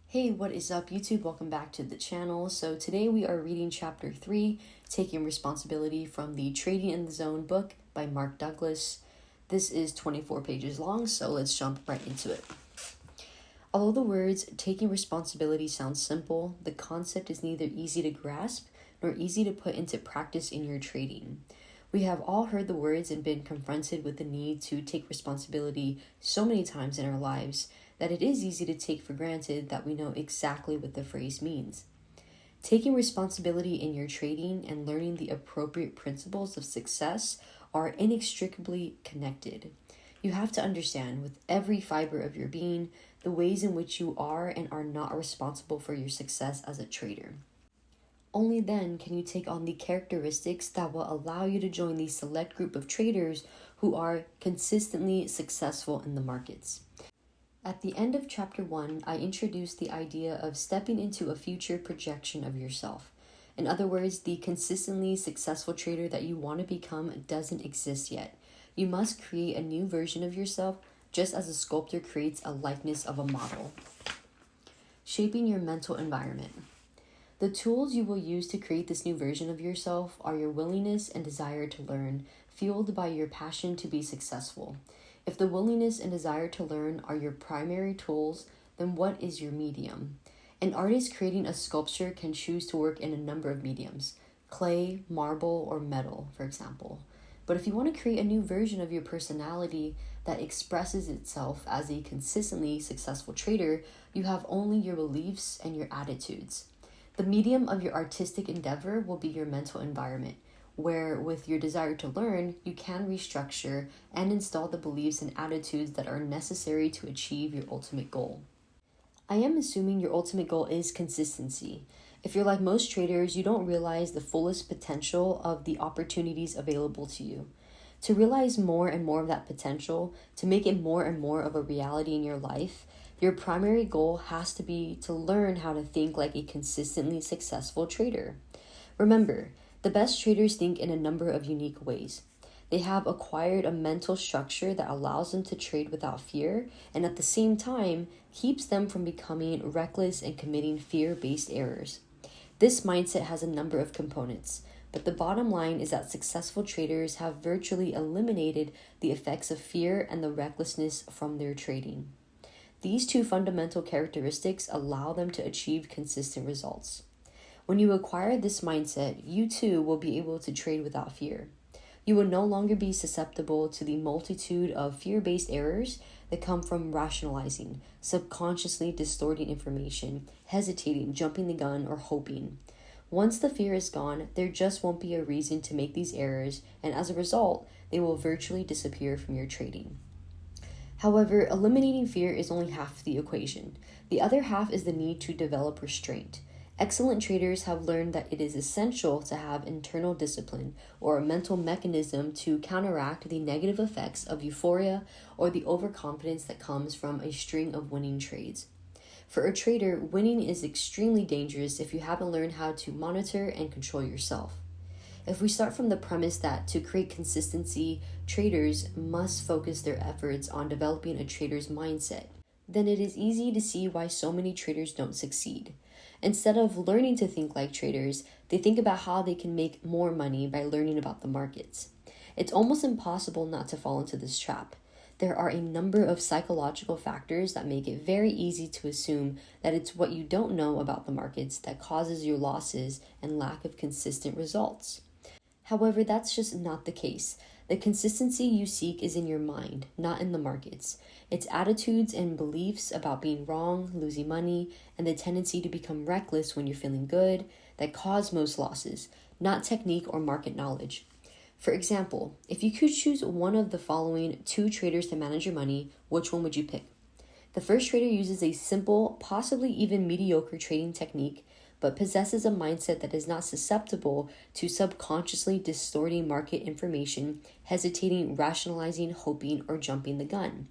Hey, what is up YouTube? Welcome back to the channel. So today we are reading chapter 3, Taking Responsibility from the Trading in the Zone book by Mark Douglas. This is 24 pages long, so let's jump right into it. Although the words taking responsibility sounds simple, the concept is neither easy to grasp nor easy to put into practice in your trading. We have all heard the words and been confronted with the need to take responsibility so many times in our lives that it is easy to take for granted that we know exactly what the phrase means. Taking responsibility in your trading and learning the appropriate principles of success are inextricably connected. You have to understand with every fiber of your being the ways in which you are and are not responsible for your success as a trader. Only then can you take on the characteristics that will allow you to join the select group of traders who are consistently successful in the markets. At the end of chapter 1, I introduced the idea of stepping into a future projection of yourself. In other words, the consistently successful trader that you want to become doesn't exist yet. You must create a new version of yourself, just as a sculptor creates a likeness of a model. Shaping your mental environment. The tools you will use to create this new version of yourself are your willingness and desire to learn, fueled by your passion to be successful. If the willingness and desire to learn are your primary tools, then what is your medium? An artist creating a sculpture can choose to work in a number of mediums: clay, marble, or metal, for example. But if you want to create a new version of your personality that expresses itself as a consistently successful trader, you have only your beliefs and your attitudes. The medium of your artistic endeavor will be your mental environment, where with your desire to learn, you can restructure and install the beliefs and attitudes that are necessary to achieve your ultimate goal. I am assuming your ultimate goal is consistency. If you're like most traders, you don't realize the fullest potential of the opportunities available to you. To realize more and more of that potential, to make it more and more of a reality in your life, your primary goal has to be to learn how to think like a consistently successful trader. Remember, the best traders think in a number of unique ways. They have acquired a mental structure that allows them to trade without fear and at the same time keeps them from becoming reckless and committing fear-based errors. This mindset has a number of components, but the bottom line is that successful traders have virtually eliminated the effects of fear and the recklessness from their trading. These two fundamental characteristics allow them to achieve consistent results. When you acquire this mindset, you too will be able to trade without fear. You will no longer be susceptible to the multitude of fear-based errors that come from rationalizing, subconsciously distorting information, hesitating, jumping the gun, or hoping. Once the fear is gone, there just won't be a reason to make these errors, and as a result, they will virtually disappear from your trading. However, eliminating fear is only half the equation. The other half is the need to develop restraint. Excellent traders have learned that it is essential to have internal discipline or a mental mechanism to counteract the negative effects of euphoria or the overconfidence that comes from a string of winning trades. For a trader, winning is extremely dangerous if you haven't learned how to monitor and control yourself. If we start from the premise that to create consistency, traders must focus their efforts on developing a trader's mindset, then it is easy to see why so many traders don't succeed. Instead of learning to think like traders, they think about how they can make more money by learning about the markets. It's almost impossible not to fall into this trap. There are a number of psychological factors that make it very easy to assume that it's what you don't know about the markets that causes your losses and lack of consistent results. However, that's just not the case. The consistency you seek is in your mind, not in the markets. It's attitudes and beliefs about being wrong, losing money, and the tendency to become reckless when you're feeling good that cause most losses, not technique or market knowledge. For example, if you could choose one of the following 2 traders to manage your money, which one would you pick? The first trader uses a simple, possibly even mediocre trading technique, but possesses a mindset that is not susceptible to subconsciously distorting market information, hesitating, rationalizing, hoping, or jumping the gun.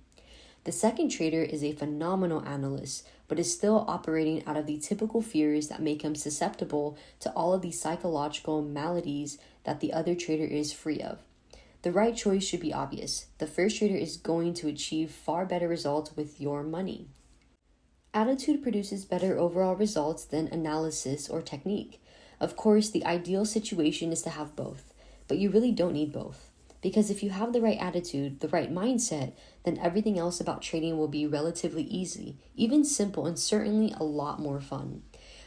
The second trader is a phenomenal analyst, but is still operating out of the typical fears that make him susceptible to all of the psychological maladies that the other trader is free of. The right choice should be obvious. The first trader is going to achieve far better results with your money. Attitude produces better overall results than analysis or technique. Of course, the ideal situation is to have both, but you really don't need both. Because if you have the right attitude, the right mindset, then everything else about trading will be relatively easy, even simple, and certainly a lot more fun.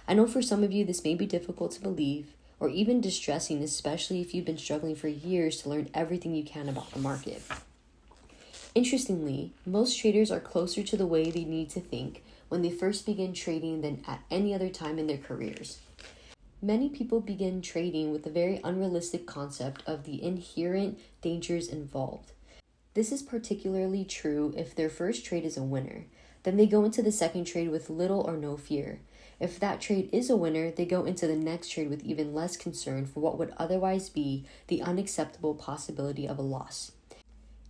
I know for some of you this may be difficult to believe, or even distressing, especially if you've been struggling for years to learn everything you can about the market. Interestingly, most traders are closer to the way they need to think when they first begin trading than at any other time in their careers. Many people begin trading with a very unrealistic concept of the inherent dangers involved. This is particularly true if their first trade is a winner. Then they go into the second trade with little or no fear. If that trade is a winner, they go into the next trade with even less concern for what would otherwise be the unacceptable possibility of a loss.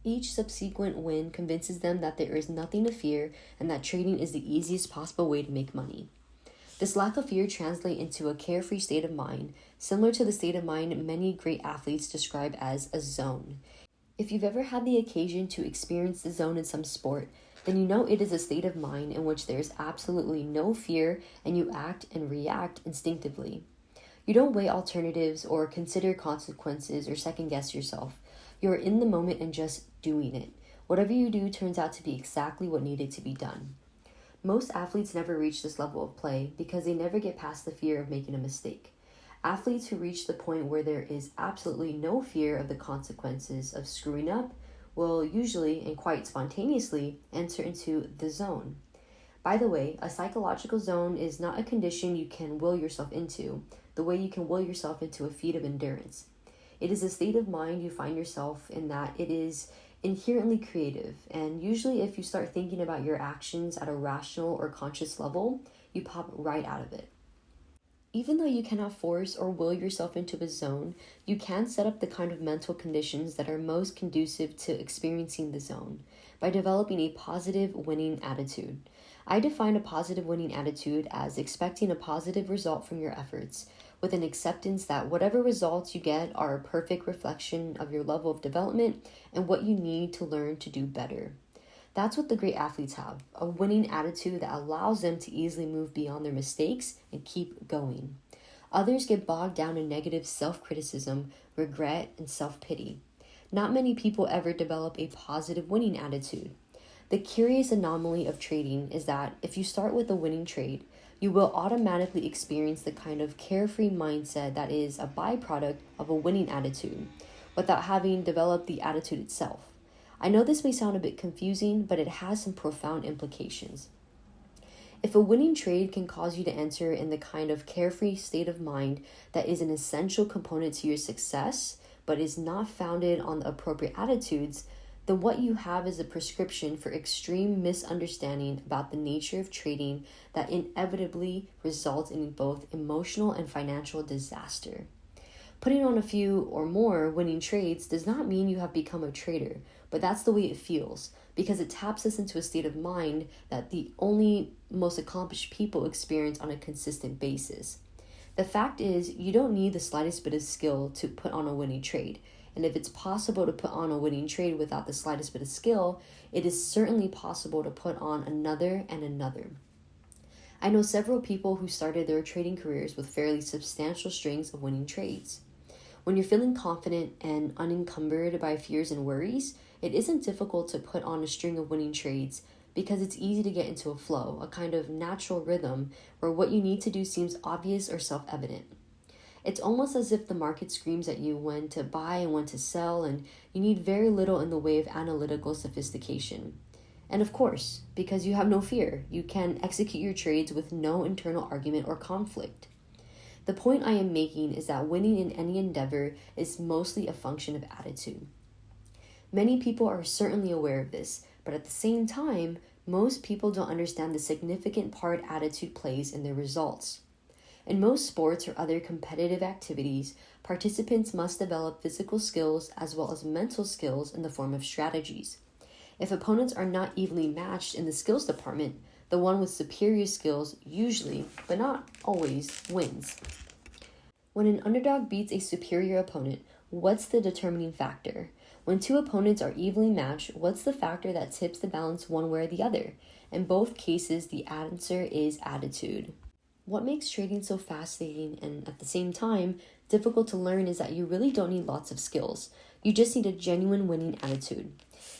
Each subsequent win convinces them that there is nothing to fear and that trading is the easiest possible way to make money. This lack of fear translates into a carefree state of mind, similar to the state of mind many great athletes describe as a zone. If you've ever had the occasion to experience the zone in some sport, then you know it is a state of mind in which there is absolutely no fear and you act and react instinctively. You don't weigh alternatives or consider consequences or second guess yourself. You're in the moment and just doing it. Whatever you do turns out to be exactly what needed to be done. Most athletes never reach this level of play because they never get past the fear of making a mistake. Athletes who reach the point where there is absolutely no fear of the consequences of screwing up will usually and quite spontaneously enter into the zone. By the way, a psychological zone is not a condition you can will yourself into, the way you can will yourself into a feat of endurance. It is a state of mind you find yourself in that it is inherently creative, and usually if you start thinking about your actions at a rational or conscious level, you pop right out of it. Even though you cannot force or will yourself into a zone, you can set up the kind of mental conditions that are most conducive to experiencing the zone by developing a positive winning attitude. I define a positive winning attitude as expecting a positive result from your efforts, with an acceptance that whatever results you get are a perfect reflection of your level of development and what you need to learn to do better. That's what the great athletes have, a winning attitude that allows them to easily move beyond their mistakes and keep going. Others get bogged down in negative self-criticism, regret, and self-pity. Not many people ever develop a positive winning attitude. The curious anomaly of trading is that if you start with a winning trade, you will automatically experience the kind of carefree mindset that is a byproduct of a winning attitude, without having developed the attitude itself. I know this may sound a bit confusing, but it has some profound implications. If a winning trade can cause you to enter in the kind of carefree state of mind that is an essential component to your success, but is not founded on the appropriate attitudes, then what you have is a prescription for extreme misunderstanding about the nature of trading that inevitably results in both emotional and financial disaster. Putting on a few or more winning trades does not mean you have become a trader, but that's the way it feels, because it taps us into a state of mind that the only most accomplished people experience on a consistent basis. The fact is, you don't need the slightest bit of skill to put on a winning trade. And if it's possible to put on a winning trade without the slightest bit of skill, it is certainly possible to put on another and another. I know several people who started their trading careers with fairly substantial strings of winning trades. When you're feeling confident and unencumbered by fears and worries, it isn't difficult to put on a string of winning trades because it's easy to get into a flow, a kind of natural rhythm where what you need to do seems obvious or self-evident. It's almost as if the market screams at you when to buy and when to sell, and you need very little in the way of analytical sophistication. And of course, because you have no fear, you can execute your trades with no internal argument or conflict. The point I am making is that winning in any endeavor is mostly a function of attitude. Many people are certainly aware of this, but at the same time, most people don't understand the significant part attitude plays in their results. In most sports or other competitive activities, participants must develop physical skills as well as mental skills in the form of strategies. If opponents are not evenly matched in the skills department, the one with superior skills usually, but not always, wins. When an underdog beats a superior opponent, what's the determining factor? When two opponents are evenly matched, what's the factor that tips the balance one way or the other? In both cases, the answer is attitude. What makes trading so fascinating and at the same time difficult to learn is that you really don't need lots of skills. You just need a genuine winning attitude.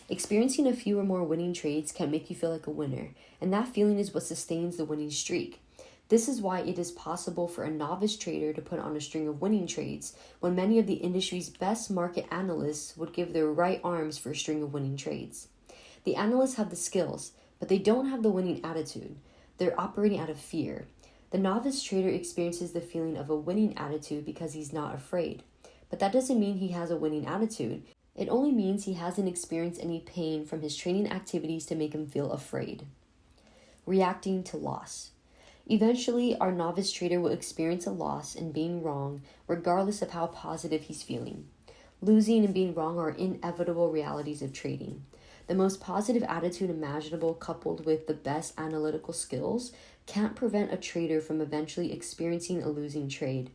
Experiencing a few or more winning trades can make you feel like a winner, and that feeling is what sustains the winning streak. This is why it is possible for a novice trader to put on a string of winning trades when many of the industry's best market analysts would give their right arms for a string of winning trades. The analysts have the skills, but they don't have the winning attitude. They're operating out of fear. The novice trader experiences the feeling of a winning attitude because he's not afraid. But that doesn't mean he has a winning attitude. It only means he hasn't experienced any pain from his trading activities to make him feel afraid. Reacting to loss. Eventually, our novice trader will experience a loss in being wrong, regardless of how positive he's feeling. Losing and being wrong are inevitable realities of trading. The most positive attitude imaginable, coupled with the best analytical skills, can't prevent a trader from eventually experiencing a losing trade.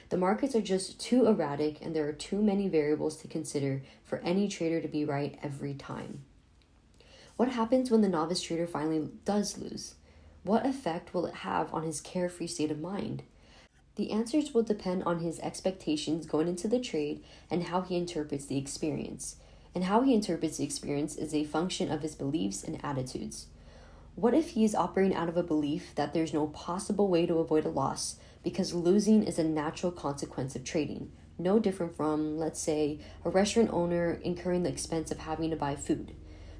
The markets are just too erratic, and there are too many variables to consider for any trader to be right every time. What happens when the novice trader finally does lose? What effect will it have on his carefree state of mind? The answers will depend on his expectations going into the trade and how he interprets the experience. And how he interprets the experience is a function of his beliefs and attitudes. What if he is operating out of a belief that there's no possible way to avoid a loss because losing is a natural consequence of trading, no different from, let's say, a restaurant owner incurring the expense of having to buy food?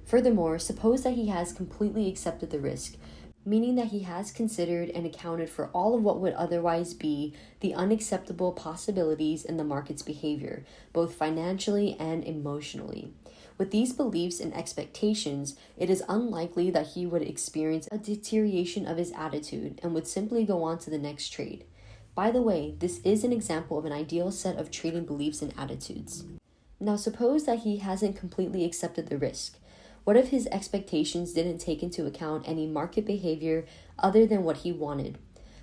Furthermore, suppose that he has completely accepted the risk, meaning that he has considered and accounted for all of what would otherwise be the unacceptable possibilities in the market's behavior, both financially and emotionally. With these beliefs and expectations, it is unlikely that he would experience a deterioration of his attitude and would simply go on to the next trade. By the way, this is an example of an ideal set of trading beliefs and attitudes. Now suppose that he hasn't completely accepted the risk. What if his expectations didn't take into account any market behavior other than what he wanted?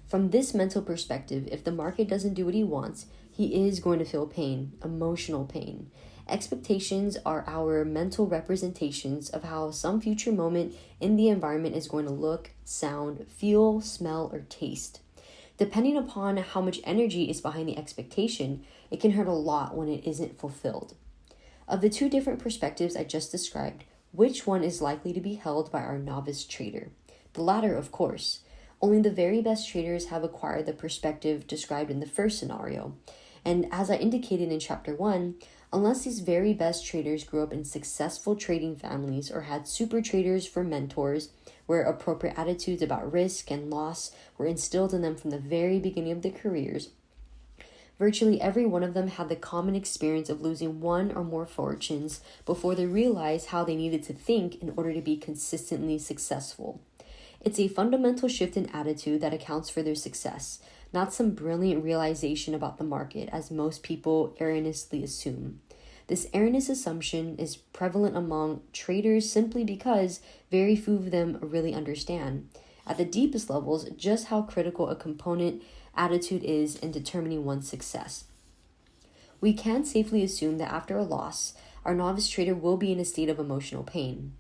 From this mental perspective, if the market doesn't do what he wants, he is going to feel pain, emotional pain. Expectations are our mental representations of how some future moment in the environment is going to look, sound, feel, smell, or taste. Depending upon how much energy is behind the expectation, it can hurt a lot when it isn't fulfilled. Of the two different perspectives I just described, which one is likely to be held by our novice trader? The latter, of course. Only the very best traders have acquired the perspective described in the first scenario. And as I indicated in chapter 1, unless these very best traders grew up in successful trading families or had super traders for mentors, where appropriate attitudes about risk and loss were instilled in them from the very beginning of their careers, virtually every one of them had the common experience of losing one or more fortunes before they realized how they needed to think in order to be consistently successful. It's a fundamental shift in attitude that accounts for their success, not some brilliant realization about the market, as most people erroneously assume. This erroneous assumption is prevalent among traders simply because very few of them really understand, at the deepest levels, just how critical a component attitude is in determining one's success. We can safely assume that after a loss, our novice trader will be in a state of emotional pain.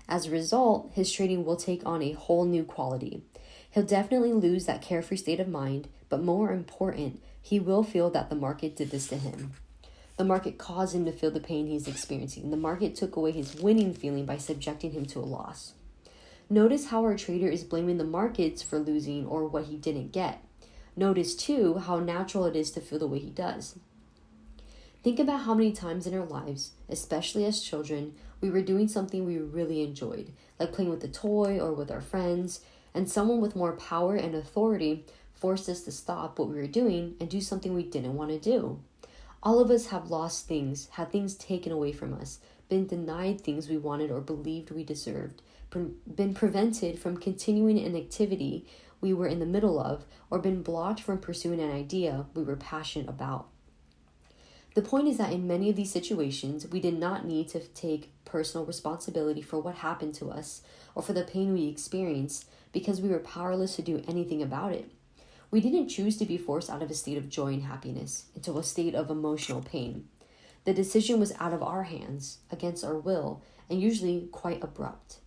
As a result, his trading will take on a whole new quality. He'll definitely lose that carefree state of mind, but more important, he will feel that the market did this to him. The market caused him to feel the pain he's experiencing. The market took away his winning feeling by subjecting him to a loss. Notice how our trader is blaming the markets for losing or what he didn't get. Notice, too, how natural it is to feel the way he does. Think about how many times in our lives, especially as children, we were doing something we really enjoyed, like playing with a toy or with our friends, and someone with more power and authority forced us to stop what we were doing and do something we didn't want to do. All of us have lost things, had things taken away from us, been denied things we wanted or believed we deserved, been prevented from continuing an activity we were in the middle of, or been blocked from pursuing an idea we were passionate about. The point is that in many of these situations, we did not need to take personal responsibility for what happened to us or for the pain we experienced because we were powerless to do anything about it. We didn't choose to be forced out of a state of joy and happiness into a state of emotional pain. The decision was out of our hands, against our will, and usually quite abrupt.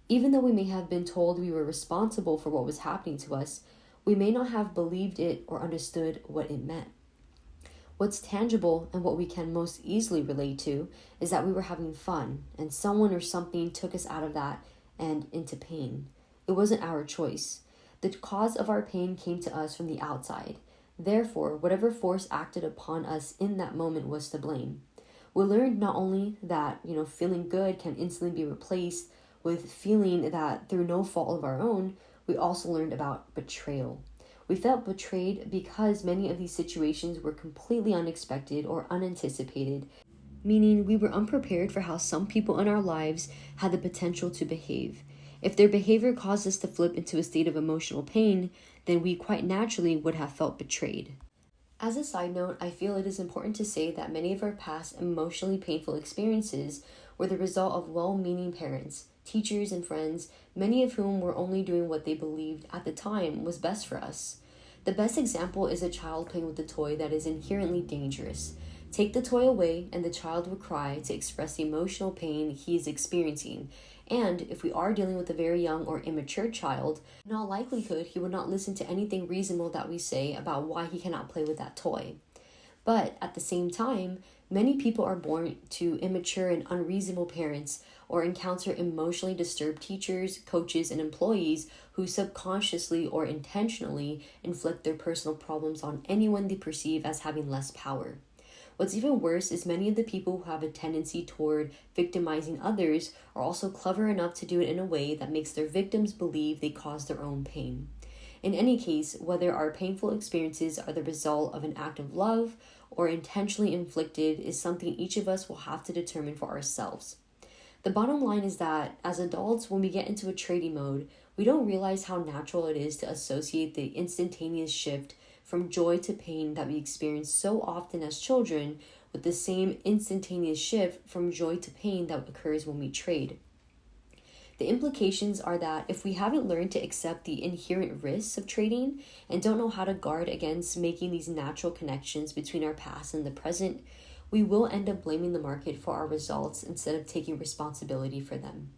Even though we may have been told we were responsible for what was happening to us, we may not have believed it or understood what it meant. What's tangible and what we can most easily relate to is that we were having fun and someone or something took us out of that and into pain. It wasn't our choice. The cause of our pain came to us from the outside. Therefore, whatever force acted upon us in that moment was to blame. We learned not only that, feeling good can instantly be replaced with feeling that through no fault of our own, we also learned about betrayal. We felt betrayed because many of these situations were completely unexpected or unanticipated, meaning we were unprepared for how some people in our lives had the potential to behave. If their behavior caused us to flip into a state of emotional pain, then we quite naturally would have felt betrayed. As a side note, I feel it is important to say that many of our past emotionally painful experiences were the result of well-meaning parents, teachers, and friends, many of whom were only doing what they believed at the time was best for us. The best example is a child playing with a toy that is inherently dangerous. Take the toy away and the child will cry to express the emotional pain he is experiencing. And if we are dealing with a very young or immature child, in all likelihood, he would not listen to anything reasonable that we say about why he cannot play with that toy. But at the same time, many people are born to immature and unreasonable parents or encounter emotionally disturbed teachers, coaches, and employees who subconsciously or intentionally inflict their personal problems on anyone they perceive as having less power. What's even worse is many of the people who have a tendency toward victimizing others are also clever enough to do it in a way that makes their victims believe they caused their own pain. In any case, whether our painful experiences are the result of an act of love or intentionally inflicted is something each of us will have to determine for ourselves. The bottom line is that, as adults, when we get into a trading mode, we don't realize how natural it is to associate the instantaneous shift from joy to pain that we experience so often as children with the same instantaneous shift from joy to pain that occurs when we trade. The implications are that if we haven't learned to accept the inherent risks of trading and don't know how to guard against making these natural connections between our past and the present, we will end up blaming the market for our results instead of taking responsibility for them.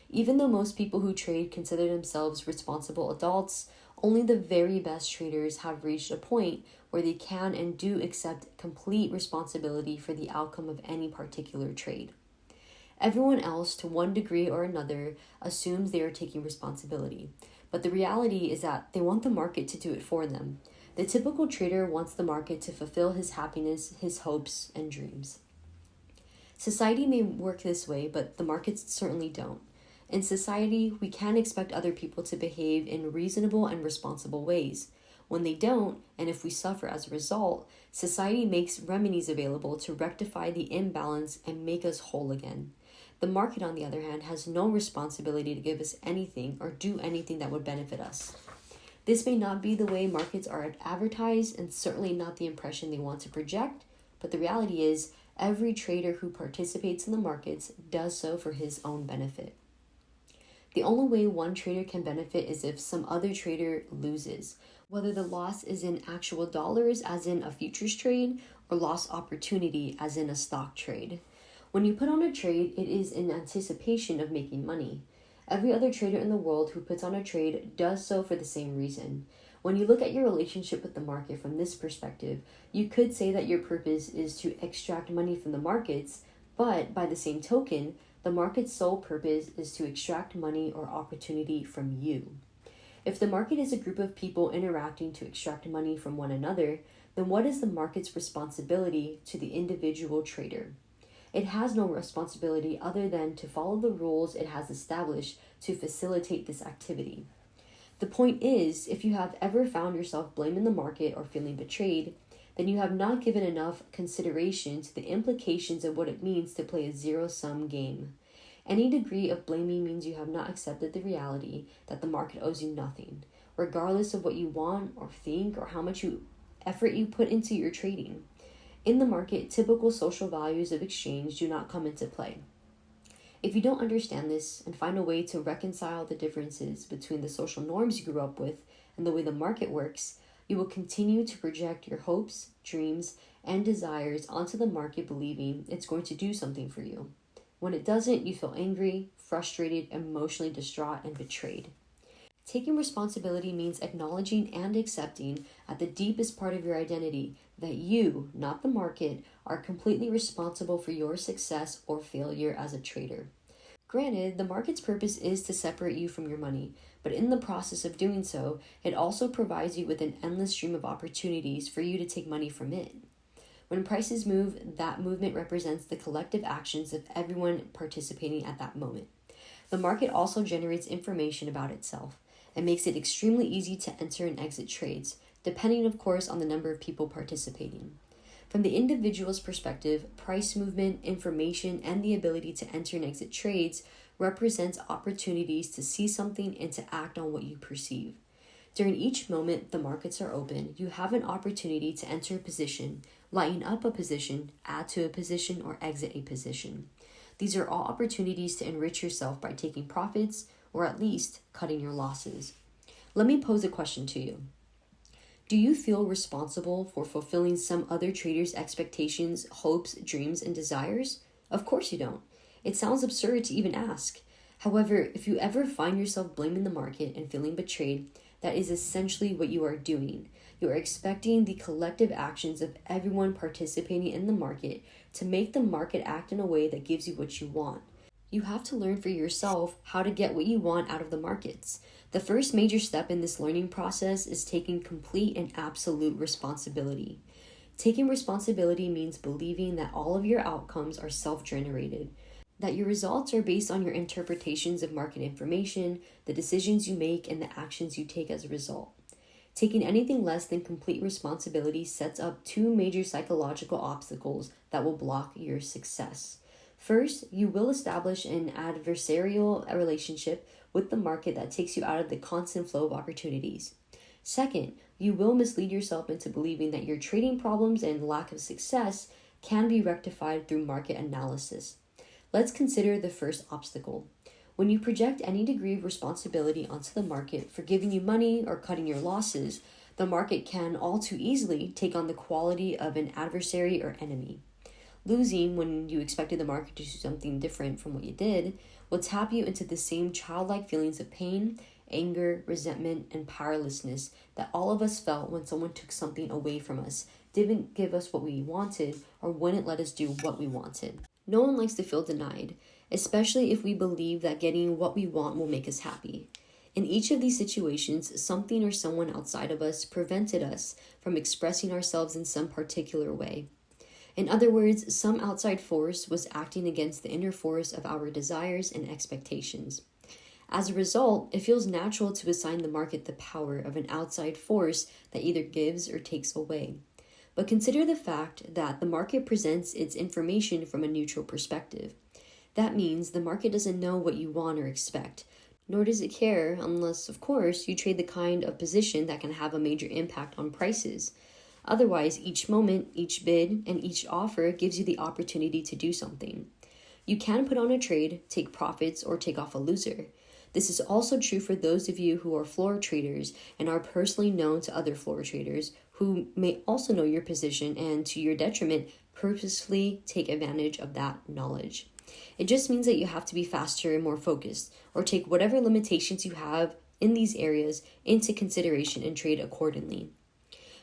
Even though most people who trade consider themselves responsible adults, only the very best traders have reached a point where they can and do accept complete responsibility for the outcome of any particular trade. Everyone else, to one degree or another, assumes they are taking responsibility, but the reality is that they want the market to do it for them. The typical trader wants the market to fulfill his happiness, his hopes, and dreams. Society may work this way, but the markets certainly don't. In society, we can expect other people to behave in reasonable and responsible ways. When they don't, and if we suffer as a result, society makes remedies available to rectify the imbalance and make us whole again. The market, on the other hand, has no responsibility to give us anything or do anything that would benefit us. This may not be the way markets are advertised and certainly not the impression they want to project, but the reality is every trader who participates in the markets does so for his own benefit. The only way one trader can benefit is if some other trader loses, whether the loss is in actual dollars as in a futures trade or lost opportunity as in a stock trade. When you put on a trade, it is in anticipation of making money. Every other trader in the world who puts on a trade does so for the same reason. When you look at your relationship with the market from this perspective, you could say that your purpose is to extract money from the markets, but by the same token, the market's sole purpose is to extract money or opportunity from you. If the market is a group of people interacting to extract money from one another, then what is the market's responsibility to the individual trader? It has no responsibility other than to follow the rules it has established to facilitate this activity. The point is, if you have ever found yourself blaming the market or feeling betrayed, then you have not given enough consideration to the implications of what it means to play a zero-sum game. Any degree of blaming means you have not accepted the reality that the market owes you nothing, regardless of what you want or think or how much effort you put into your trading. In the market, typical social values of exchange do not come into play. If you don't understand this and find a way to reconcile the differences between the social norms you grew up with and the way the market works, you will continue to project your hopes, dreams, and desires onto the market believing it's going to do something for you. When it doesn't, you feel angry, frustrated, emotionally distraught, and betrayed. Taking responsibility means acknowledging and accepting at the deepest part of your identity that you, not the market, are completely responsible for your success or failure as a trader. Granted, the market's purpose is to separate you from your money, but in the process of doing so, it also provides you with an endless stream of opportunities for you to take money from it. When prices move, that movement represents the collective actions of everyone participating at that moment. The market also generates information about itself. It makes it extremely easy to enter and exit trades, depending, of course, on the number of people participating. From the individual's perspective, price movement, information, and the ability to enter and exit trades represents opportunities to see something and to act on what you perceive. During each moment the markets are open, you have an opportunity to enter a position, lighten up a position, add to a position, or exit a position. These are all opportunities to enrich yourself by taking profits, or at least cutting your losses. Let me pose a question to you. Do you feel responsible for fulfilling some other trader's expectations, hopes, dreams, and desires? Of course you don't. It sounds absurd to even ask. However, if you ever find yourself blaming the market and feeling betrayed, that is essentially what you are doing. You are expecting the collective actions of everyone participating in the market to make the market act in a way that gives you what you want. You have to learn for yourself how to get what you want out of the markets. The first major step in this learning process is taking complete and absolute responsibility. Taking responsibility means believing that all of your outcomes are self-generated, that your results are based on your interpretations of market information, the decisions you make, and the actions you take as a result. Taking anything less than complete responsibility sets up two major psychological obstacles that will block your success. First, you will establish an adversarial relationship with the market that takes you out of the constant flow of opportunities. Second, you will mislead yourself into believing that your trading problems and lack of success can be rectified through market analysis. Let's consider the first obstacle. When you project any degree of responsibility onto the market for giving you money or cutting your losses, the market can all too easily take on the quality of an adversary or enemy. Losing when you expected the market to do something different from what you did will tap you into the same childlike feelings of pain, anger, resentment, and powerlessness that all of us felt when someone took something away from us, didn't give us what we wanted, or wouldn't let us do what we wanted. No one likes to feel denied, especially if we believe that getting what we want will make us happy. In each of these situations, something or someone outside of us prevented us from expressing ourselves in some particular way. In other words, some outside force was acting against the inner force of our desires and expectations. As a result, it feels natural to assign the market the power of an outside force that either gives or takes away. But consider the fact that the market presents its information from a neutral perspective. That means the market doesn't know what you want or expect, nor does it care unless, of course, you trade the kind of position that can have a major impact on prices. Otherwise, each moment, each bid, and each offer gives you the opportunity to do something. You can put on a trade, take profits, or take off a loser. This is also true for those of you who are floor traders and are personally known to other floor traders who may also know your position and, to your detriment, purposefully take advantage of that knowledge. It just means that you have to be faster and more focused, or take whatever limitations you have in these areas into consideration and trade accordingly.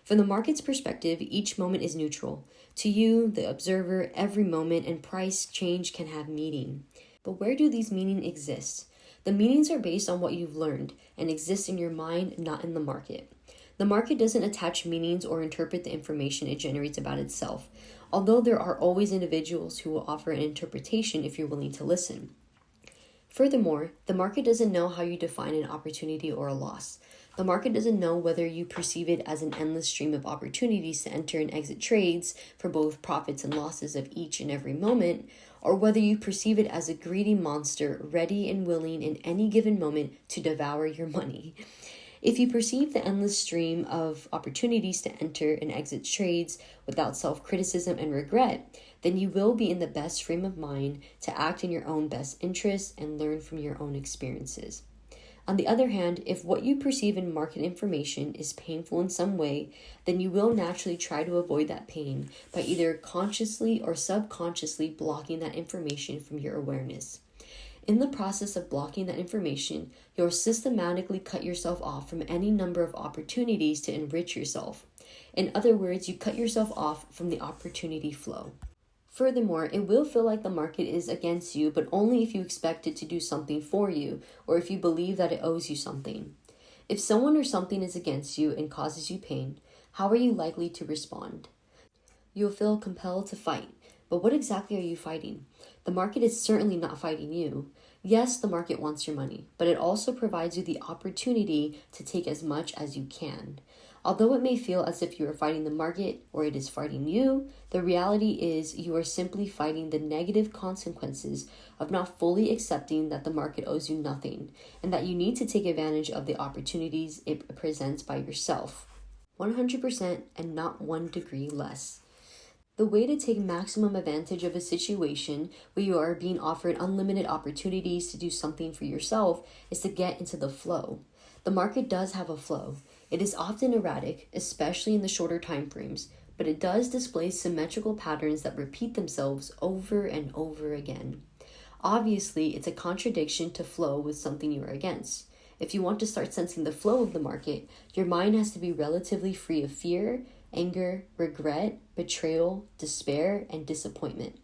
From the market's perspective, each moment is neutral. To you, the observer, every moment and price change can have meaning. But where do these meanings exist? The meanings are based on what you've learned and exist in your mind, not in the market. The market doesn't attach meanings or interpret the information it generates about itself, although there are always individuals who will offer an interpretation if you're willing to listen. Furthermore, the market doesn't know how you define an opportunity or a loss. The market doesn't know whether you perceive it as an endless stream of opportunities to enter and exit trades for both profits and losses of each and every moment, or whether you perceive it as a greedy monster ready and willing in any given moment to devour your money. If you perceive the endless stream of opportunities to enter and exit trades without self-criticism and regret, then you will be in the best frame of mind to act in your own best interests and learn from your own experiences. On the other hand, if what you perceive in market information is painful in some way, then you will naturally try to avoid that pain by either consciously or subconsciously blocking that information from your awareness. In the process of blocking that information, you'll systematically cut yourself off from any number of opportunities to enrich yourself. In other words, you cut yourself off from the opportunity flow. Furthermore, it will feel like the market is against you, but only if you expect it to do something for you, or if you believe that it owes you something. If someone or something is against you and causes you pain, how are you likely to respond? You'll feel compelled to fight. But what exactly are you fighting? The market is certainly not fighting you. Yes, the market wants your money, but it also provides you the opportunity to take as much as you can. Although it may feel as if you are fighting the market or it is fighting you, the reality is you are simply fighting the negative consequences of not fully accepting that the market owes you nothing and that you need to take advantage of the opportunities it presents by yourself. 100% and not 1 degree less. The way to take maximum advantage of a situation where you are being offered unlimited opportunities to do something for yourself is to get into the flow. The market does have a flow. It is often erratic, especially in the shorter time frames, but it does display symmetrical patterns that repeat themselves over and over again. Obviously, it's a contradiction to flow with something you are against. If you want to start sensing the flow of the market, your mind has to be relatively free of fear, anger, regret, betrayal, despair, and disappointment.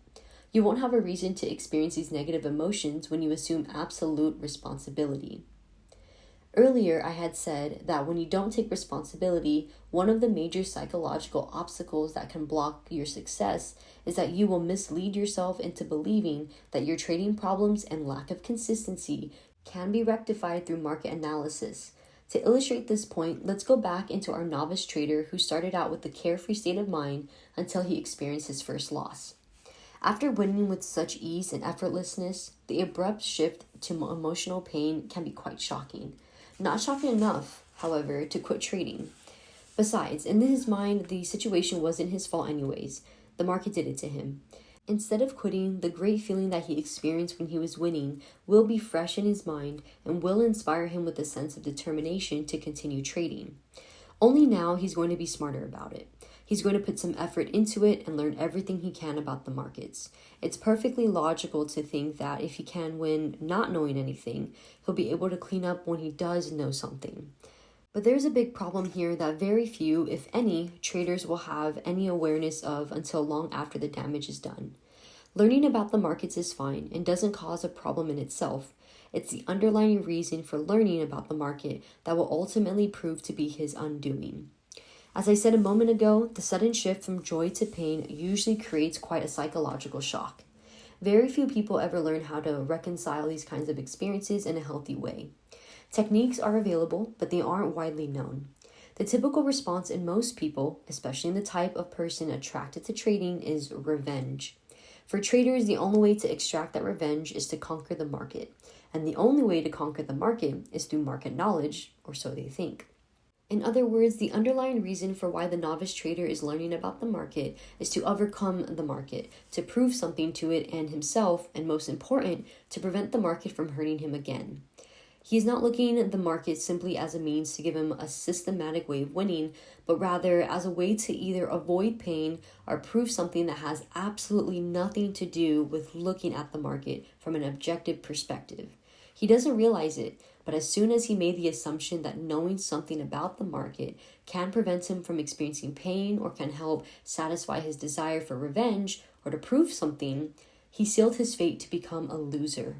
You won't have a reason to experience these negative emotions when you assume absolute responsibility. Earlier, I had said that when you don't take responsibility, one of the major psychological obstacles that can block your success is that you will mislead yourself into believing that your trading problems and lack of consistency can be rectified through market analysis. To illustrate this point, let's go back into our novice trader who started out with a carefree state of mind until he experienced his first loss. After winning with such ease and effortlessness, the abrupt shift to emotional pain can be quite shocking. Not shocking enough, however, to quit trading. Besides, in his mind, the situation wasn't his fault anyways. The market did it to him. Instead of quitting, the great feeling that he experienced when he was winning will be fresh in his mind and will inspire him with a sense of determination to continue trading. Only now he's going to be smarter about it. He's going to put some effort into it and learn everything he can about the markets. It's perfectly logical to think that if he can win not knowing anything, he'll be able to clean up when he does know something. But there's a big problem here that very few, if any, traders will have any awareness of until long after the damage is done. Learning about the markets is fine and doesn't cause a problem in itself. It's the underlying reason for learning about the market that will ultimately prove to be his undoing. As I said a moment ago, the sudden shift from joy to pain usually creates quite a psychological shock. Very few people ever learn how to reconcile these kinds of experiences in a healthy way. Techniques are available, but they aren't widely known. The typical response in most people, especially in the type of person attracted to trading, is revenge. For traders, the only way to extract that revenge is to conquer the market. And the only way to conquer the market is through market knowledge, or so they think. In other words, the underlying reason for why the novice trader is learning about the market is to overcome the market, to prove something to it and himself, and most important, to prevent the market from hurting him again. He is not looking at the market simply as a means to give him a systematic way of winning, but rather as a way to either avoid pain or prove something that has absolutely nothing to do with looking at the market from an objective perspective. He doesn't realize it, but as soon as he made the assumption that knowing something about the market can prevent him from experiencing pain or can help satisfy his desire for revenge or to prove something, he sealed his fate to become a loser.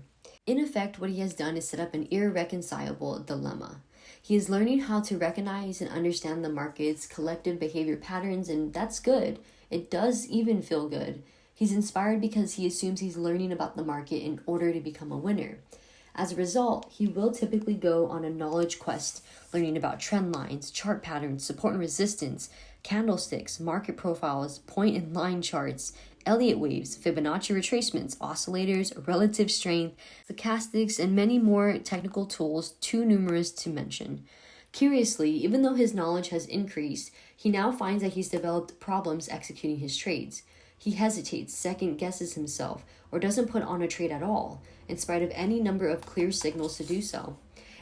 In effect, what he has done is set up an irreconcilable dilemma. He is learning how to recognize and understand the market's collective behavior patterns, and that's good. It does even feel good. He's inspired because he assumes he's learning about the market in order to become a winner. As a result, he will typically go on a knowledge quest, learning about trend lines, chart patterns, support and resistance, candlesticks, market profiles, point and line charts, Elliott waves, Fibonacci retracements, oscillators, relative strength, stochastics, and many more technical tools too numerous to mention. Curiously, even though his knowledge has increased, he now finds that he's developed problems executing his trades. He hesitates, second guesses himself, or doesn't put on a trade at all, in spite of any number of clear signals to do so.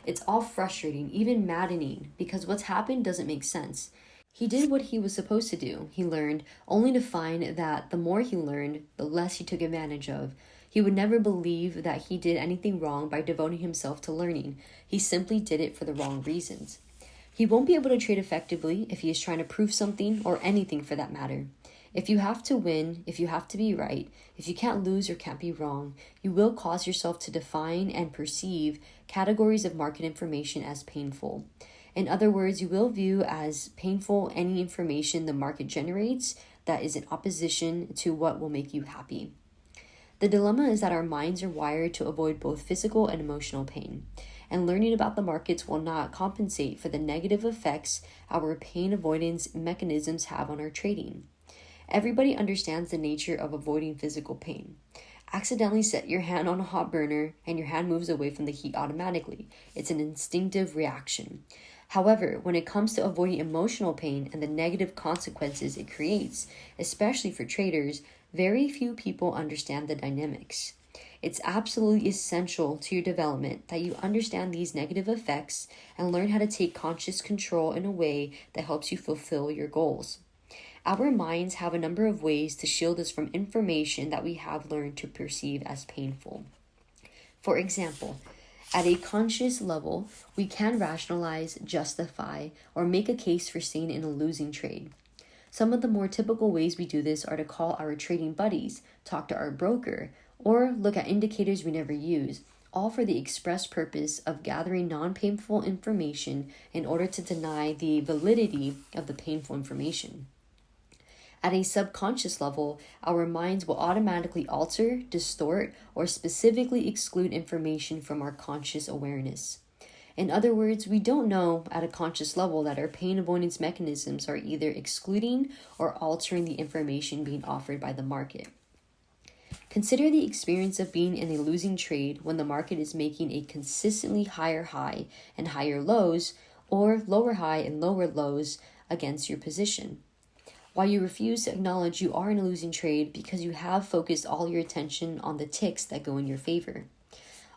It's all frustrating, even maddening, because what's happened doesn't make sense. He did what he was supposed to do, he learned, only to find that the more he learned, the less he took advantage of. He would never believe that he did anything wrong by devoting himself to learning. He simply did it for the wrong reasons. He won't be able to trade effectively if he is trying to prove something or anything for that matter. If you have to win, if you have to be right, if you can't lose or can't be wrong, you will cause yourself to define and perceive categories of market information as painful. In other words, you will view as painful any information the market generates that is in opposition to what will make you happy. The dilemma is that our minds are wired to avoid both physical and emotional pain, and learning about the markets will not compensate for the negative effects our pain avoidance mechanisms have on our trading. Everybody understands the nature of avoiding physical pain. Accidentally set your hand on a hot burner and your hand moves away from the heat automatically. It's an instinctive reaction. However, when it comes to avoiding emotional pain and the negative consequences it creates, especially for traders, very few people understand the dynamics. It's absolutely essential to your development that you understand these negative effects and learn how to take conscious control in a way that helps you fulfill your goals. Our minds have a number of ways to shield us from information that we have learned to perceive as painful. For example, at a conscious level, we can rationalize, justify, or make a case for staying in a losing trade. Some of the more typical ways we do this are to call our trading buddies, talk to our broker, or look at indicators we never use, all for the express purpose of gathering non-painful information in order to deny the validity of the painful information. At a subconscious level, our minds will automatically alter, distort, or specifically exclude information from our conscious awareness. In other words, we don't know at a conscious level that our pain avoidance mechanisms are either excluding or altering the information being offered by the market. Consider the experience of being in a losing trade when the market is making a consistently higher high and higher lows, or lower high and lower lows against your position. While you refuse to acknowledge you are in a losing trade because you have focused all your attention on the ticks that go in your favor.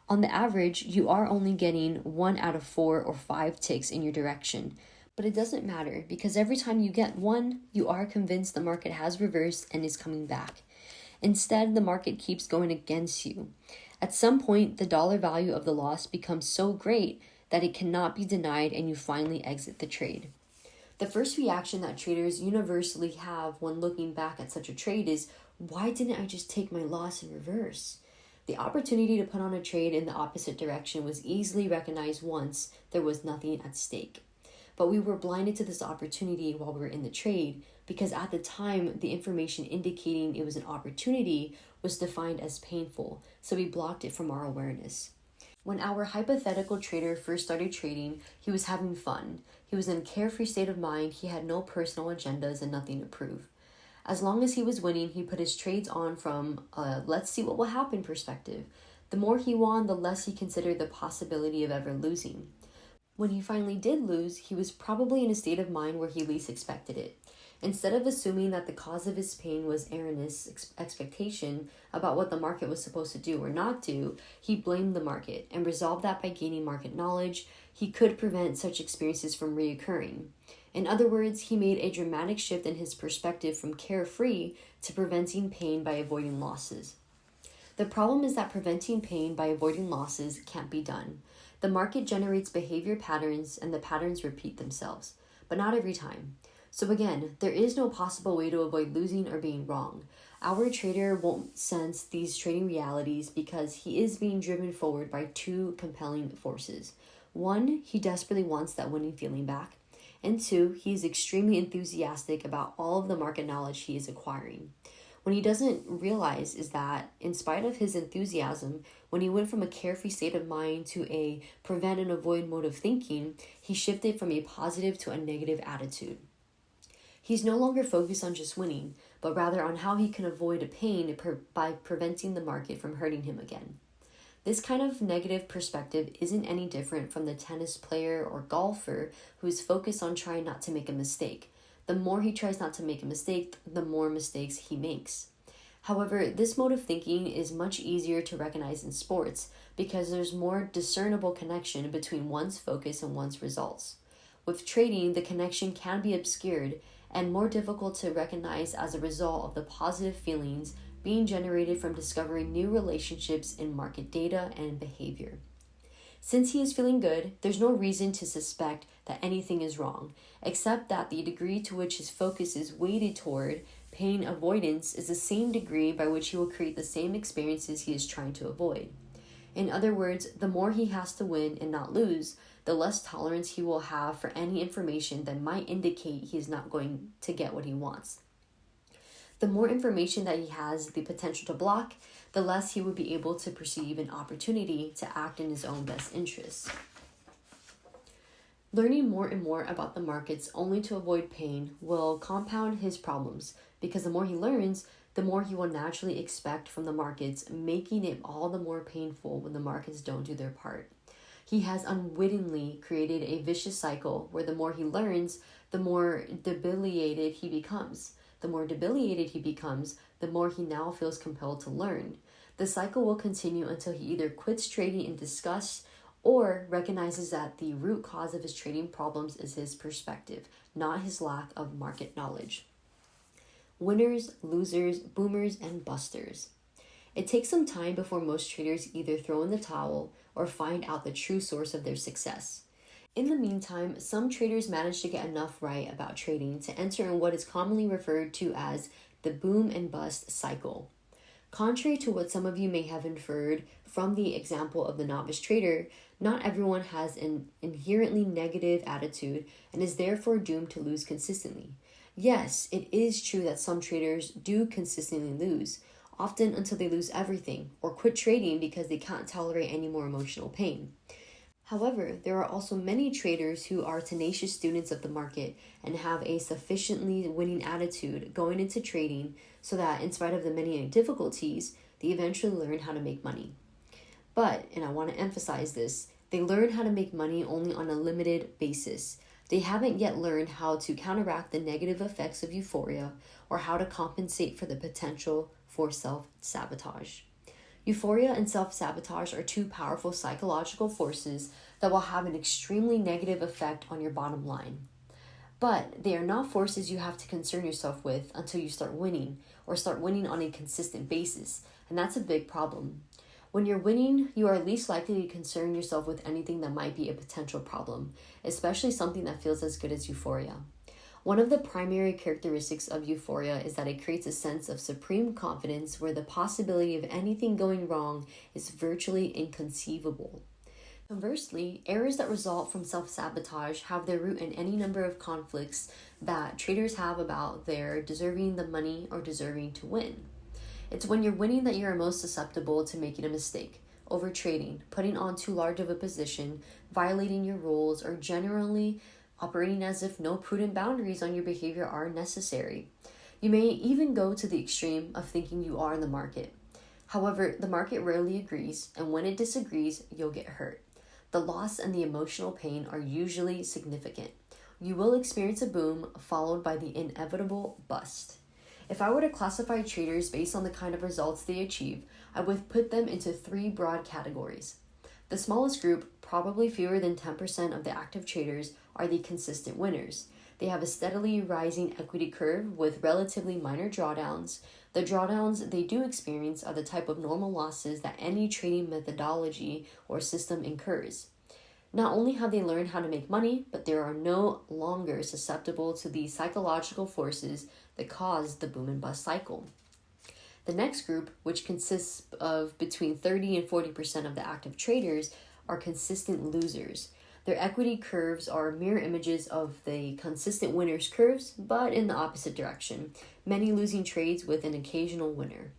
On the average, you are only getting 1 out of 4 or 5 ticks in your direction, but it doesn't matter because every time you get one, you are convinced the market has reversed and is coming back. Instead, the market keeps going against you. At some point, the dollar value of the loss becomes so great that it cannot be denied and you finally exit the trade. The first reaction that traders universally have when looking back at such a trade is, why didn't I just take my loss in reverse? The opportunity to put on a trade in the opposite direction was easily recognized once there was nothing at stake. But we were blinded to this opportunity while we were in the trade because at the time, the information indicating it was an opportunity was defined as painful, so we blocked it from our awareness. When our hypothetical trader first started trading, he was having fun. He was in a carefree state of mind, he had no personal agendas and nothing to prove. As long as he was winning, he put his trades on from a let's see what will happen perspective. The more he won, the less he considered the possibility of ever losing. When he finally did lose, he was probably in a state of mind where he least expected it. Instead of assuming that the cause of his pain was erroneous expectation about what the market was supposed to do or not do, he blamed the market and resolved that by gaining market knowledge, he could prevent such experiences from reoccurring. In other words, he made a dramatic shift in his perspective from carefree to preventing pain by avoiding losses. The problem is that preventing pain by avoiding losses can't be done. The market generates behavior patterns and the patterns repeat themselves, but not every time. So again, there is no possible way to avoid losing or being wrong. Our trader won't sense these trading realities because he is being driven forward by two compelling forces. One, he desperately wants that winning feeling back. And two, he is extremely enthusiastic about all of the market knowledge he is acquiring. What he doesn't realize is that, in spite of his enthusiasm, when he went from a carefree state of mind to a prevent and avoid mode of thinking, he shifted from a positive to a negative attitude. He's no longer focused on just winning, but rather on how he can avoid a pain by preventing the market from hurting him again. This kind of negative perspective isn't any different from the tennis player or golfer who is focused on trying not to make a mistake. The more he tries not to make a mistake, the more mistakes he makes. However, this mode of thinking is much easier to recognize in sports because there's more discernible connection between one's focus and one's results. With trading, the connection can be obscured and more difficult to recognize as a result of the positive feelings being generated from discovering new relationships in market data and behavior. Since he is feeling good, there's no reason to suspect that anything is wrong, except that the degree to which his focus is weighted toward pain avoidance is the same degree by which he will create the same experiences he is trying to avoid. In other words, the more he has to win and not lose, the less tolerance he will have for any information that might indicate he is not going to get what he wants. The more information that he has the potential to block, the less he would be able to perceive an opportunity to act in his own best interests. Learning more and more about the markets only to avoid pain will compound his problems, because the more he learns, the more he will naturally expect from the markets, making it all the more painful when the markets don't do their part. He has unwittingly created a vicious cycle where the more he learns, the more debilitated he becomes. The more debilitated he becomes, the more he now feels compelled to learn. The cycle will continue until he either quits trading in disgust or recognizes that the root cause of his trading problems is his perspective, not his lack of market knowledge. Winners, losers, boomers, and busters. It takes some time before most traders either throw in the towel or find out the true source of their success. In the meantime, some traders manage to get enough right about trading to enter in what is commonly referred to as the boom and bust cycle. Contrary to what some of you may have inferred from the example of the novice trader, not everyone has an inherently negative attitude and is therefore doomed to lose consistently. Yes, it is true that some traders do consistently lose, often until they lose everything or quit trading because they can't tolerate any more emotional pain. However, there are also many traders who are tenacious students of the market and have a sufficiently winning attitude going into trading so that in spite of the many difficulties, they eventually learn how to make money. But, and I want to emphasize this, they learn how to make money only on a limited basis. They haven't yet learned how to counteract the negative effects of euphoria or how to compensate for the potential for self-sabotage. Euphoria and self-sabotage are two powerful psychological forces that will have an extremely negative effect on your bottom line. But they are not forces you have to concern yourself with until you start winning, or start winning on a consistent basis, and that's a big problem. When you're winning, you are least likely to concern yourself with anything that might be a potential problem, especially something that feels as good as euphoria. One of the primary characteristics of euphoria is that it creates a sense of supreme confidence where the possibility of anything going wrong is virtually inconceivable. Conversely, errors that result from self-sabotage have their root in any number of conflicts that traders have about their deserving the money or deserving to win. It's when you're winning that you are most susceptible to making a mistake, overtrading, putting on too large of a position, violating your rules, or generally operating as if no prudent boundaries on your behavior are necessary. You may even go to the extreme of thinking you are in the market. However, the market rarely agrees, and when it disagrees, you'll get hurt. The loss and the emotional pain are usually significant. You will experience a boom followed by the inevitable bust. If I were to classify traders based on the kind of results they achieve, I would put them into three broad categories. The smallest group, probably fewer than 10% of the active traders, are the consistent winners. They have a steadily rising equity curve with relatively minor drawdowns. The drawdowns they do experience are the type of normal losses that any trading methodology or system incurs. Not only have they learned how to make money, but they are no longer susceptible to the psychological forces that cause the boom and bust cycle. The next group, which consists of between 30 and 40% of the active traders, are consistent losers. Their equity curves are mirror images of the consistent winners' curves, but in the opposite direction, many losing trades with an occasional winner.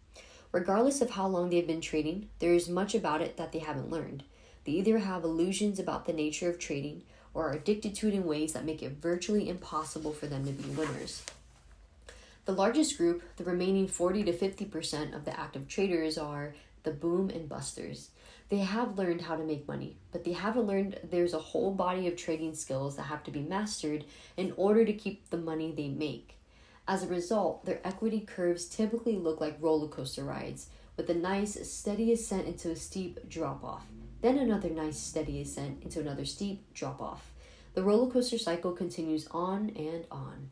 Regardless of how long they've been trading, there is much about it that they haven't learned. They either have illusions about the nature of trading or are addicted to it in ways that make it virtually impossible for them to be winners. The largest group, the remaining 40 to 50% of the active traders, are the boom and busters. They have learned how to make money, but they haven't learned there's a whole body of trading skills that have to be mastered in order to keep the money they make. As a result, their equity curves typically look like roller coaster rides, with a nice, steady ascent into a steep drop-off, then another nice, steady ascent into another steep drop-off. The roller coaster cycle continues on and on.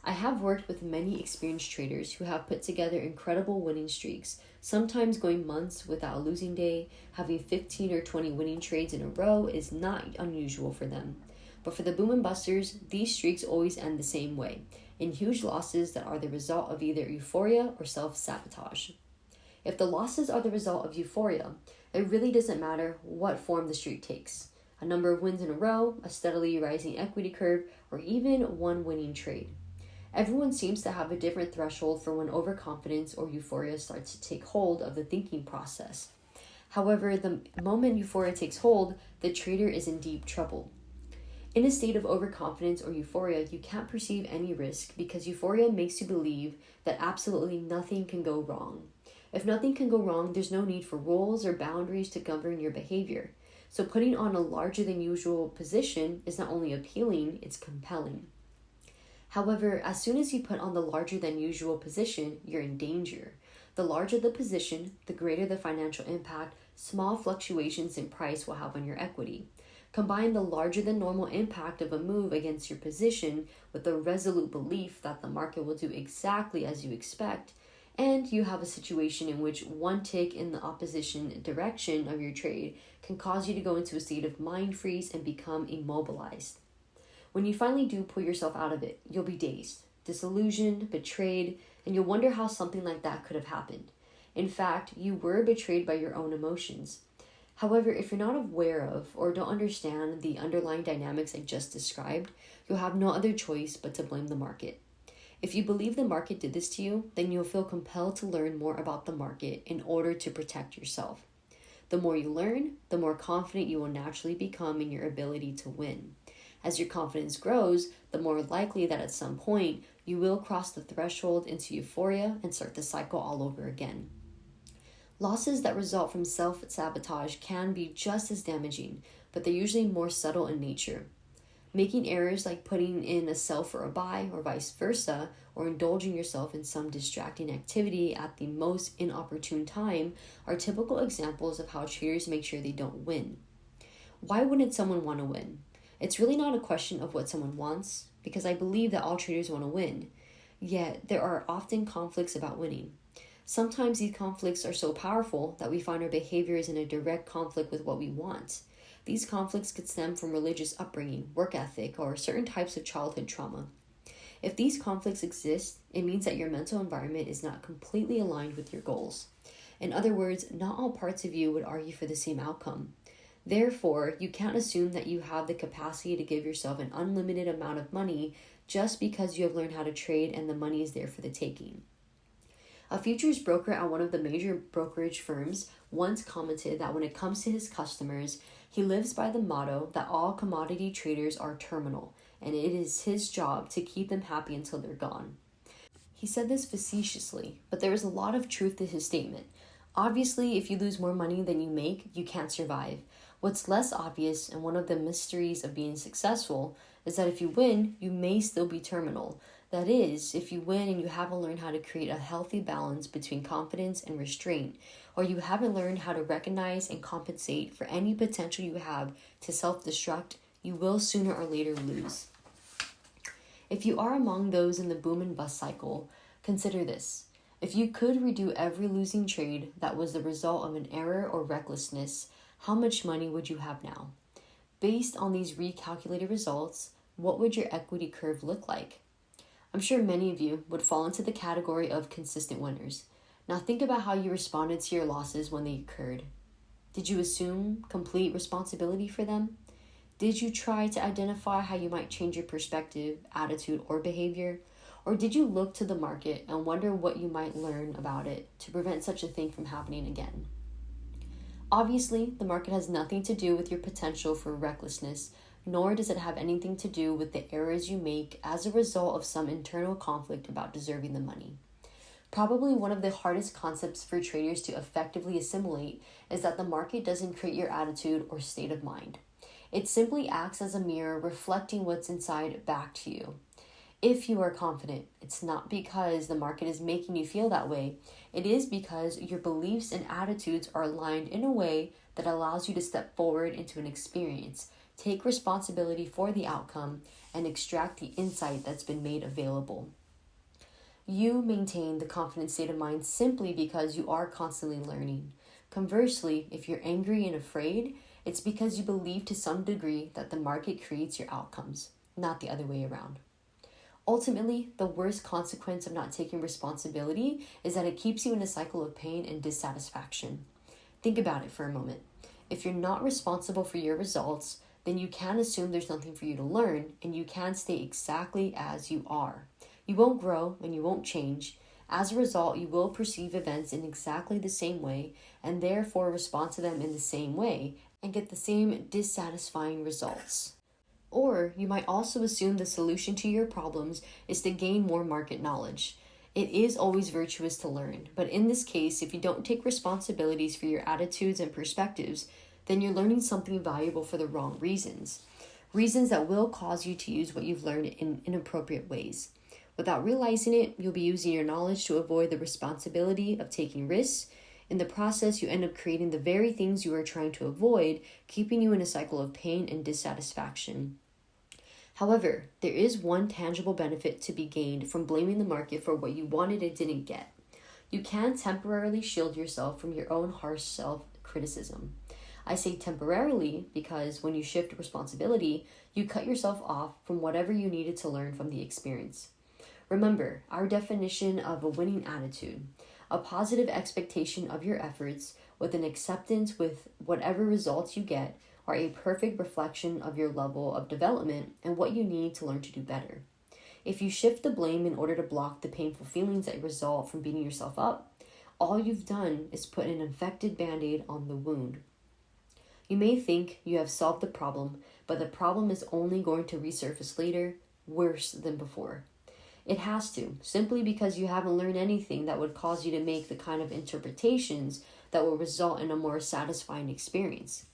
I have worked with many experienced traders who have put together incredible winning streaks, sometimes going months without a losing day. Having 15 or 20 winning trades in a row is not unusual for them. But for the boom and busters, these streaks always end the same way, in huge losses that are the result of either euphoria or self-sabotage. If the losses are the result of euphoria, it really doesn't matter what form the streak takes. A number of wins in a row, a steadily rising equity curve, or even one winning trade. Everyone seems to have a different threshold for when overconfidence or euphoria starts to take hold of the thinking process. However, the moment euphoria takes hold, the trader is in deep trouble. In a state of overconfidence or euphoria, you can't perceive any risk because euphoria makes you believe that absolutely nothing can go wrong. If nothing can go wrong, there's no need for rules or boundaries to govern your behavior. So putting on a larger than usual position is not only appealing, it's compelling. However, as soon as you put on the larger than usual position, you're in danger. The larger the position, the greater the financial impact small fluctuations in price will have on your equity. Combine the larger than normal impact of a move against your position with the resolute belief that the market will do exactly as you expect, and you have a situation in which one tick in the opposition direction of your trade can cause you to go into a state of mind freeze and become immobilized. When you finally do pull yourself out of it, you'll be dazed, disillusioned, betrayed, and you'll wonder how something like that could have happened. In fact, you were betrayed by your own emotions. However, if you're not aware of or don't understand the underlying dynamics I just described, you'll have no other choice but to blame the market. If you believe the market did this to you, then you'll feel compelled to learn more about the market in order to protect yourself. The more you learn, the more confident you will naturally become in your ability to win. As your confidence grows, the more likely that at some point you will cross the threshold into euphoria and start the cycle all over again. Losses that result from self-sabotage can be just as damaging, but they're usually more subtle in nature. Making errors like putting in a sell for a buy or vice versa, or indulging yourself in some distracting activity at the most inopportune time are typical examples of how traders make sure they don't win. Why wouldn't someone want to win? It's really not a question of what someone wants, because I believe that all traders want to win. Yet, there are often conflicts about winning. Sometimes these conflicts are so powerful that we find our behavior is in a direct conflict with what we want. These conflicts could stem from religious upbringing, work ethic, or certain types of childhood trauma. If these conflicts exist, it means that your mental environment is not completely aligned with your goals. In other words, not all parts of you would argue for the same outcome. Therefore, you can't assume that you have the capacity to give yourself an unlimited amount of money just because you have learned how to trade and the money is there for the taking. A futures broker at one of the major brokerage firms once commented that when it comes to his customers, he lives by the motto that all commodity traders are terminal, and it is his job to keep them happy until they're gone. He said this facetiously, but there is a lot of truth to his statement. Obviously, if you lose more money than you make, you can't survive. What's less obvious, and one of the mysteries of being successful, is that if you win, you may still be terminal. That is, if you win and you haven't learned how to create a healthy balance between confidence and restraint, or you haven't learned how to recognize and compensate for any potential you have to self-destruct, you will sooner or later lose. If you are among those in the boom and bust cycle, consider this. If you could redo every losing trade that was the result of an error or recklessness, how much money would you have now? Based on these recalculated results, what would your equity curve look like? I'm sure many of you would fall into the category of consistent winners. Now think about how you responded to your losses when they occurred. Did you assume complete responsibility for them? Did you try to identify how you might change your perspective, attitude, or behavior? Or did you look to the market and wonder what you might learn about it to prevent such a thing from happening again? Obviously, the market has nothing to do with your potential for recklessness, nor does it have anything to do with the errors you make as a result of some internal conflict about deserving the money. Probably one of the hardest concepts for traders to effectively assimilate is that the market doesn't create your attitude or state of mind. It simply acts as a mirror reflecting what's inside back to you. If you are confident, it's not because the market is making you feel that way. It is because your beliefs and attitudes are aligned in a way that allows you to step forward into an experience, take responsibility for the outcome, and extract the insight that's been made available. You maintain the confident state of mind simply because you are constantly learning. Conversely, if you're angry and afraid, it's because you believe to some degree that the market creates your outcomes, not the other way around. Ultimately, the worst consequence of not taking responsibility is that it keeps you in a cycle of pain and dissatisfaction. Think about it for a moment. If you're not responsible for your results, then you can assume there's nothing for you to learn, and you can stay exactly as you are. You won't grow and you won't change. As a result, you will perceive events in exactly the same way and therefore respond to them in the same way and get the same dissatisfying results. Or you might also assume the solution to your problems is to gain more market knowledge. It is always virtuous to learn, but in this case, if you don't take responsibilities for your attitudes and perspectives, then you're learning something valuable for the wrong reasons. Reasons that will cause you to use what you've learned in inappropriate ways. Without realizing it, you'll be using your knowledge to avoid the responsibility of taking risks. In the process, you end up creating the very things you are trying to avoid, keeping you in a cycle of pain and dissatisfaction. However, there is one tangible benefit to be gained from blaming the market for what you wanted and didn't get. You can temporarily shield yourself from your own harsh self-criticism. I say temporarily because when you shift responsibility, you cut yourself off from whatever you needed to learn from the experience. Remember, our definition of a winning attitude, a positive expectation of your efforts with an acceptance with whatever results you get, are a perfect reflection of your level of development and what you need to learn to do better. If you shift the blame in order to block the painful feelings that result from beating yourself up, all you've done is put an infected band-aid on the wound. You may think you have solved the problem, but the problem is only going to resurface later, worse than before. It has to, simply because you haven't learned anything that would cause you to make the kind of interpretations that will result in a more satisfying experience.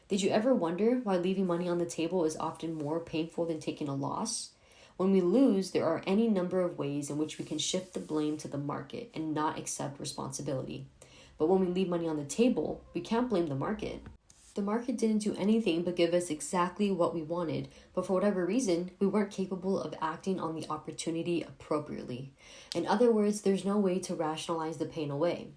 Did you ever wonder why leaving money on the table is often more painful than taking a loss? When we lose, there are any number of ways in which we can shift the blame to the market and not accept responsibility. But when we leave money on the table, we can't blame the market. The market didn't do anything but give us exactly what we wanted, but for whatever reason, we weren't capable of acting on the opportunity appropriately. In other words, there's no way to rationalize the pain away.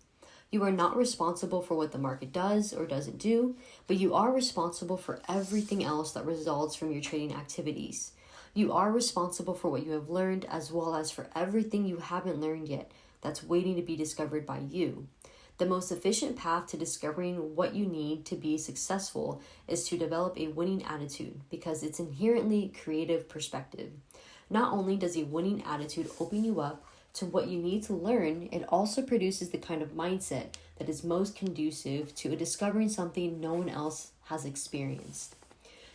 You are not responsible for what the market does or doesn't do, but you are responsible for everything else that results from your trading activities. You are responsible for what you have learned as well as for everything you haven't learned yet that's waiting to be discovered by you. The most efficient path to discovering what you need to be successful is to develop a winning attitude because it's inherently creative perspective. Not only does a winning attitude open you up to what you need to learn, it also produces the kind of mindset that is most conducive to discovering something no one else has experienced.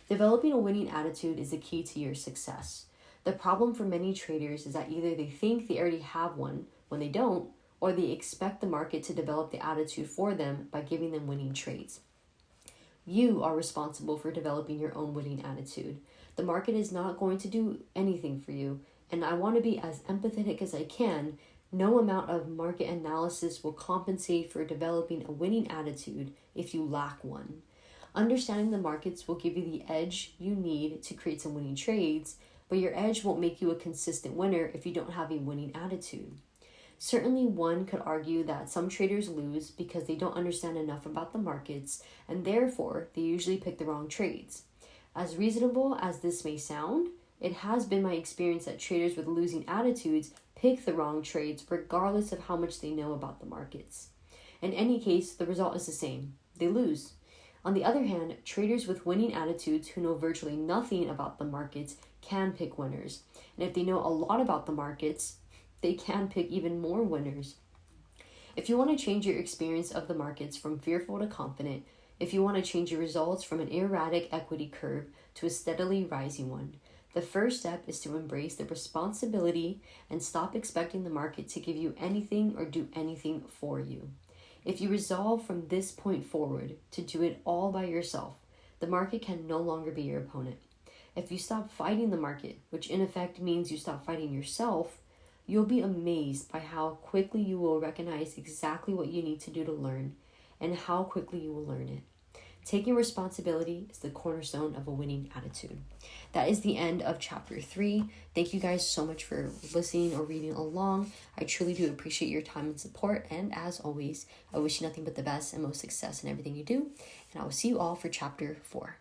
Developing a winning attitude is the key to your success. The problem for many traders is that either they think they already have one when they don't, or they expect the market to develop the attitude for them by giving them winning trades. You are responsible for developing your own winning attitude. The market is not going to do anything for you, and I want to be as empathetic as I can. No amount of market analysis will compensate for developing a winning attitude if you lack one. Understanding the markets will give you the edge you need to create some winning trades, but your edge won't make you a consistent winner if you don't have a winning attitude. Certainly, one could argue that some traders lose because they don't understand enough about the markets, and therefore they usually pick the wrong trades. As reasonable as this may sound, it has been my experience that traders with losing attitudes pick the wrong trades regardless of how much they know about the markets. In any case, the result is the same. They lose. On the other hand, traders with winning attitudes who know virtually nothing about the markets can pick winners. And if they know a lot about the markets, they can pick even more winners. If you want to change your experience of the markets from fearful to confident, if you want to change your results from an erratic equity curve to a steadily rising one, the first step is to embrace the responsibility and stop expecting the market to give you anything or do anything for you. If you resolve from this point forward to do it all by yourself, the market can no longer be your opponent. If you stop fighting the market, which in effect means you stop fighting yourself, you'll be amazed by how quickly you will recognize exactly what you need to do to learn and how quickly you will learn it. Taking responsibility is the cornerstone of a winning attitude. That is the end of chapter 3. Thank you guys so much for listening or reading along. I truly do appreciate your time and support. And as always, I wish you nothing but the best and most success in everything you do. And I will see you all for chapter 4.